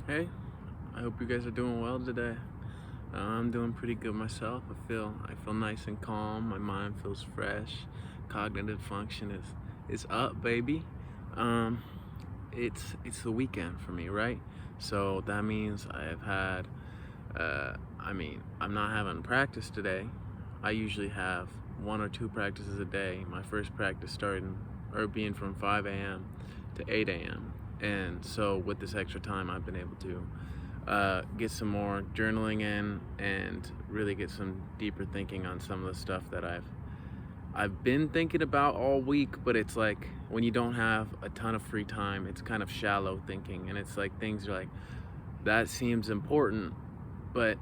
Hey, I hope you guys are doing well today. I'm doing pretty good myself. I feel nice and calm. My mind feels fresh. Cognitive function is up, baby. Um, it's the weekend for me, right? So that means I've had. I'm not having practice today. I usually have one or two practices a day. My first practice starting or being from 5 a.m. to 8 a.m. And so with this extra time, I've been able to get some more journaling in and really get some deeper thinking on some of the stuff that I've been thinking about all week. But it's like when you don't have a ton of free time, it's kind of shallow thinking, and it's like things are like that seems important, but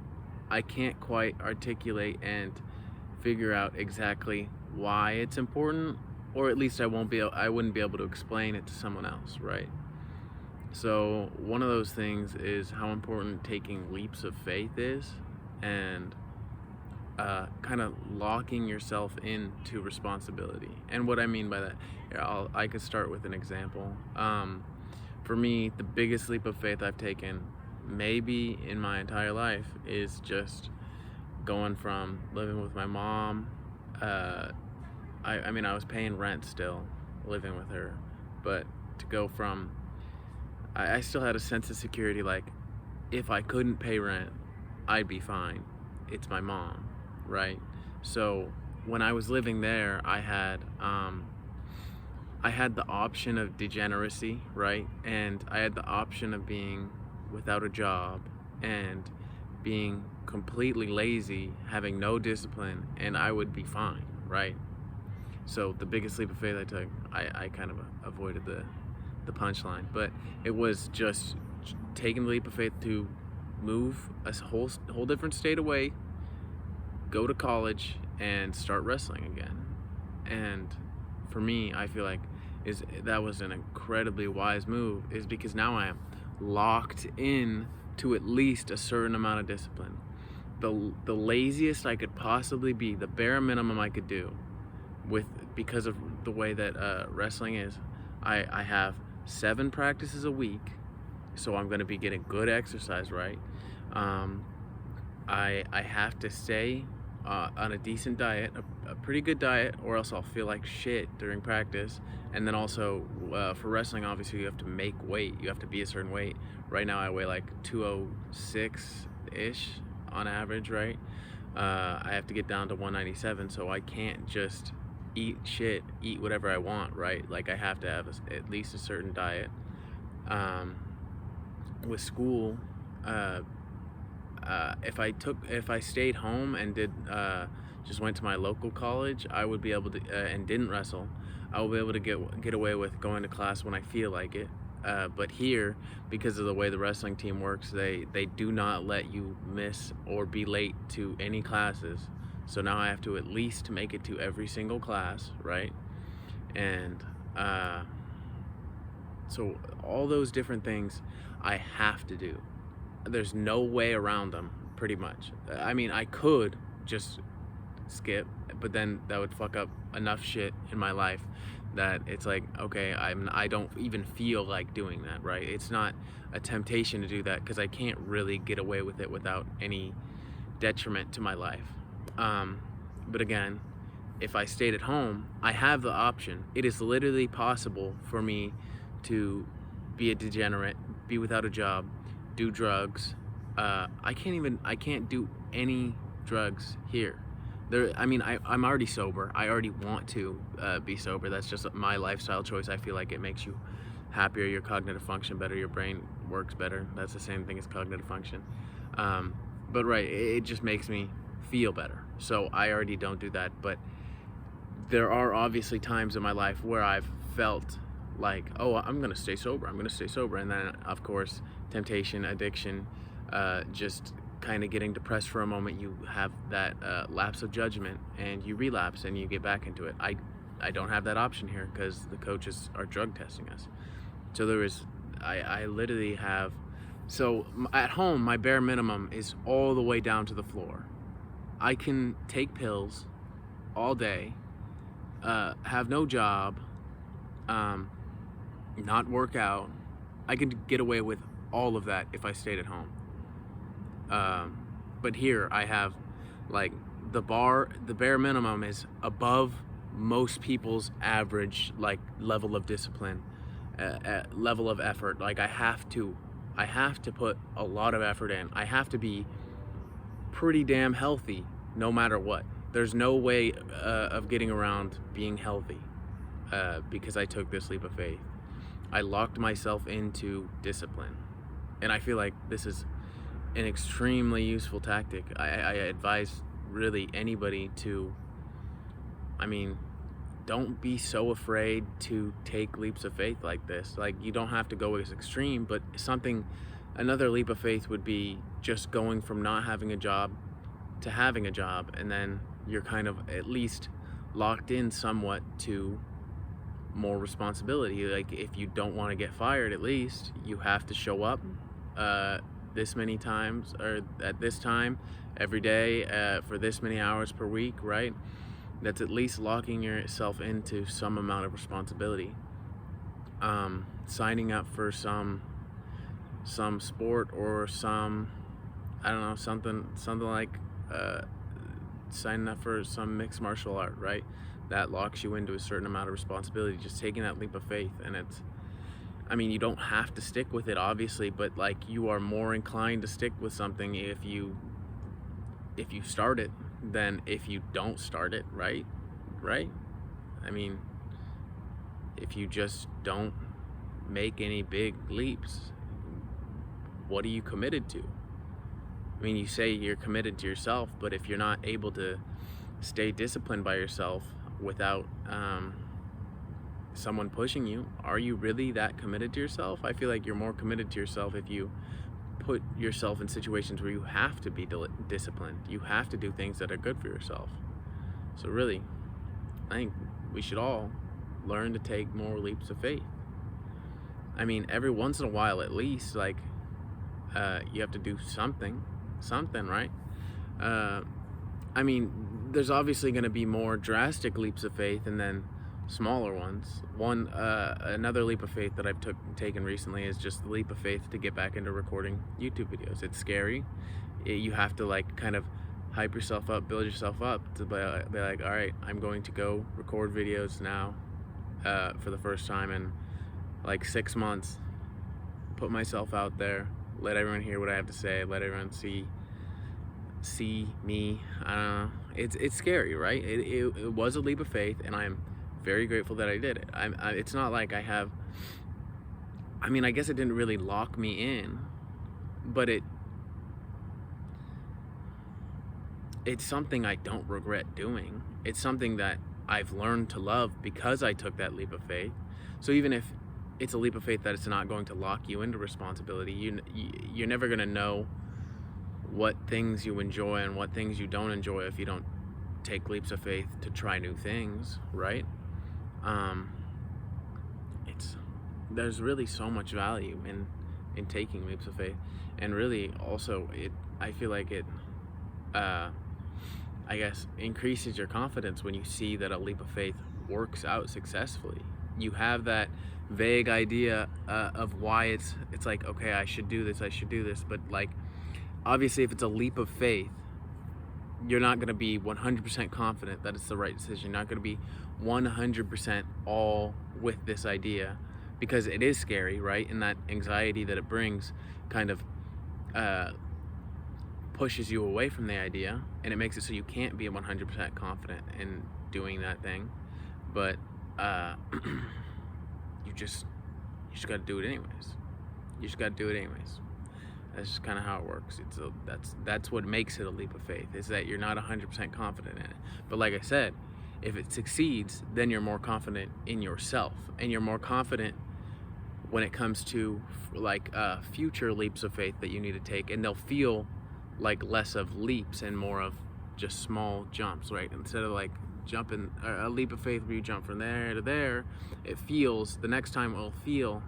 I can't quite articulate and figure out exactly why it's important, or at least I wouldn't be able to explain it to someone else, right? So one of those things is how important taking leaps of faith is, and kind of locking yourself into responsibility. And what I mean by that, I could start with an example. For me, the biggest leap of faith I've taken, maybe in my entire life, is just going from living with my mom. Uh, I was paying rent still, living with her, but to go from, I still had a sense of security, like if I couldn't pay rent, I'd be fine. It's my mom, right? So when I was living there, I had the option of degeneracy, right? And I had the option of being without a job and being completely lazy, having no discipline, and I would be fine, right? So the biggest leap of faith I took, I kind of avoided the punchline, but it was just taking the leap of faith to move a whole different state away, go to college, and start wrestling again. And for me, I feel like that was an incredibly wise move, is because now I am locked in to at least a certain amount of discipline. The laziest I could possibly be, the bare minimum I could do, with because of the way that wrestling is, I have 7 practices a week, so I'm going to be getting good exercise, right? Um, I have to stay on a decent diet, a pretty good diet, or else I'll feel like shit during practice. And then also for wrestling, obviously you have to make weight. You have to be a certain weight. Right now I weigh like 206-ish on average, right? I have to get down to 197, so I can't just eat whatever I want, right? Like I have to have at least a certain diet. Um, with school, uh, if I stayed home and just went to my local college, I would be able to and didn't wrestle. I will be able to get away with going to class when I feel like it. But here, because of the way the wrestling team works, they do not let you miss or be late to any classes. So now I have to at least make it to every single class, right? And so all those different things I have to do. There's no way around them, pretty much. I mean, I could just skip, but then that would fuck up enough shit in my life that it's like, okay, I don't even feel like doing that, right? It's not a temptation to do that because I can't really get away with it without any detriment to my life. But again, if I stayed at home, I have the option. It is literally possible for me to be a degenerate, be without a job, do drugs. I can't do any drugs here. I'm already sober. I already want to be sober. That's just my lifestyle choice. I feel like it makes you happier, your cognitive function better, your brain works better. That's the same thing as cognitive function. But right, it just makes me feel better. So I already don't do that. But there are obviously times in my life where I've felt like, oh, I'm gonna stay sober. I'm gonna stay sober, and then of course, temptation, addiction, just kind of getting depressed for a moment, you have that lapse of judgment and you relapse and you get back into it. I don't have that option here because the coaches are drug testing us. So I literally have, so at home, my bare minimum is all the way down to the floor. I can take pills all day, have no job, not work out. I can get away with all of that if I stayed at home. But here I have, like, the bare minimum is above most people's average, like, level of discipline, level of effort. Like, I have to put a lot of effort in. I have to be pretty damn healthy no matter what. There's no way of getting around being healthy because I took this leap of faith. I locked myself into discipline, and I feel like this is an extremely useful tactic. I advise really anybody to, I mean, don't be so afraid to take leaps of faith like this. Like, you don't have to go as extreme, but another leap of faith would be just going from not having a job to having a job, and then you're kind of at least locked in somewhat to more responsibility. Like, if you don't want to get fired, at least you have to show up this many times, or at this time every day, for this many hours per week, right? That's at least locking yourself into some amount of responsibility. Signing up for some sport or some, I don't know, something like signing up for some mixed martial art, right? That locks you into a certain amount of responsibility. Just taking that leap of faith. And it's, I mean, you don't have to stick with it, obviously, but like, you are more inclined to stick with something if you start it than if you don't start it, right? I mean, if you just don't make any big leaps, what are you committed to? I mean, you say you're committed to yourself, but if you're not able to stay disciplined by yourself without someone pushing you, are you really that committed to yourself? I feel like you're more committed to yourself if you put yourself in situations where you have to be disciplined. You have to do things that are good for yourself. So really, I think we should all learn to take more leaps of faith. I mean, every once in a while at least, like, you have to do something, right? I mean, there's obviously going to be more drastic leaps of faith and then smaller ones. Another leap of faith that I've taken recently is just the leap of faith to get back into recording YouTube videos. It's scary. You have to, like, kind of hype yourself up, build yourself up to be like, all right, I'm going to go record videos now for the first time in like 6 months. Put myself out there, let everyone hear what I have to say, let everyone see me. I don't know. It's scary, right? It was a leap of faith, and I'm very grateful that I did it. It's not like I have, I mean, I guess it didn't really lock me in, but it's something I don't regret doing. It's something that I've learned to love because I took that leap of faith. So even if it's a leap of faith that it's not going to lock you into responsibility, you're never going to know what things you enjoy and what things you don't enjoy if you don't take leaps of faith to try new things, right? There's really so much value in taking leaps of faith, and really also I feel like it I guess increases your confidence when you see that a leap of faith works out successfully. You have that vague idea of why it's like, okay, I should do this, but like, obviously if it's a leap of faith, you're not going to be 100% confident that it's the right decision. You're not going to be 100% all with this idea, because it is scary, right? And that anxiety that it brings kind of pushes you away from the idea, and it makes it so you can't be 100% confident in doing that thing. But you just got to do it anyways. That's just kind of how it works. That's what makes it a leap of faith, is that you're not 100% confident in it. But like I said, if it succeeds, then you're more confident in yourself, and you're more confident when it comes to like future leaps of faith that you need to take, and they'll feel like less of leaps and more of just small jumps, right? Instead of like jumping a leap of faith where you jump from there to there, the next time it'll feel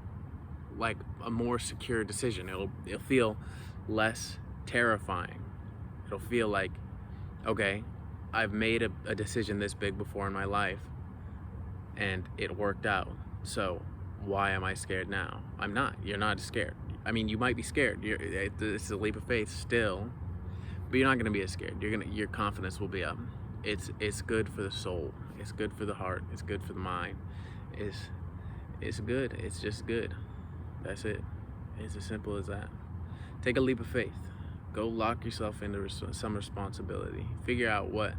like a more secure decision. It'll feel less terrifying. It'll feel like, okay, I've made a decision this big before in my life and it worked out. So why am I scared now? I'm not. You're not scared. I mean, you might be scared. It's a leap of faith still, but you're not gonna be as scared. Your confidence will be up. It's good for the soul. It's good for the heart. It's good for the mind. It's good. It's just good. That's it. It's as simple as that. Take a leap of faith. Go lock yourself into some responsibility. Figure out what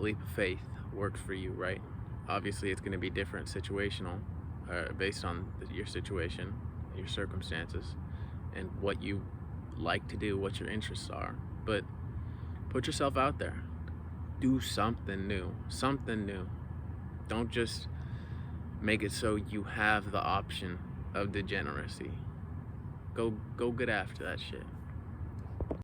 leap of faith works for you, right? Obviously, it's going to be different situational, based on your situation, your circumstances, and what you like to do, what your interests are. But put yourself out there. Do something new. Something new. Don't just make it so you have the option of degeneracy. Go get after that shit.